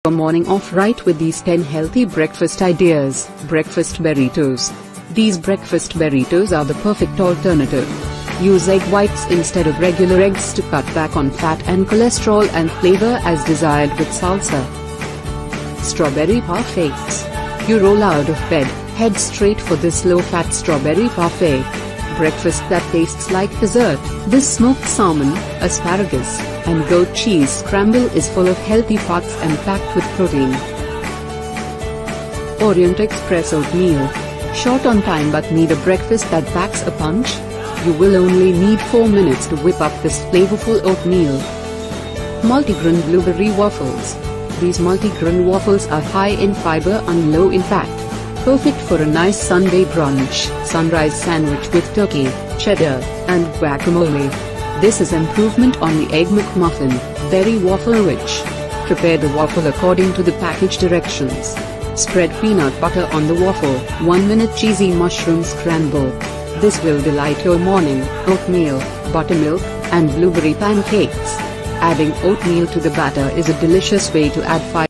Your morning off right with these 10 healthy breakfast ideas. Breakfast burritos. These breakfast burritos are the perfect alternative. Use egg whites instead of regular eggs to cut back on fat and cholesterol and flavor as desired with salsa. Strawberry parfaits. You roll out of bed, head straight for this low-fat strawberry parfait. Breakfast that tastes like dessert. This smoked salmon, asparagus, and goat cheese scramble is full of healthy fats and packed with protein. Orient Express oatmeal. Short on time but need a breakfast that packs a punch? You will only need 4 minutes to whip up this flavorful oatmeal. Multigrain blueberry waffles. These multigrain waffles are high in fiber and low in fat. Perfect for a nice Sunday brunch, sunrise sandwich with turkey, cheddar, and guacamole. This is improvement on the Egg McMuffin, very waffle rich. Prepare the waffle according to the package directions. Spread peanut butter on the waffle, 1 minute cheesy mushroom scramble. This will delight your morning. Oatmeal, buttermilk, and blueberry pancakes. Adding oatmeal to the batter is a delicious way to add fiber.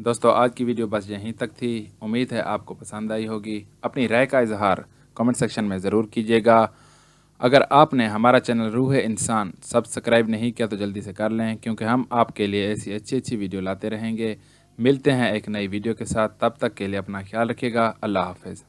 दोस्तों आज की video बस यहीं तक थी। उम्मीद है आपको पसंद आई होगी। अपनी राय का इजहार कमेंट सेक्शन में ज़रूर कीजिएगा। अगर आपने हमारा चैनल रूह-ए-इंसान सब्सक्राइब नहीं किया तो जल्दी से कर लें, क्योंकि हम आपके लिए ऐसी अच्छी वीडियो लाते रहेंगे। मिलते हैं एक नई वीडियो के साथ, तब तक के लिए अपना ख्याल रखिएगा। अल्लाह हाफ़िज़।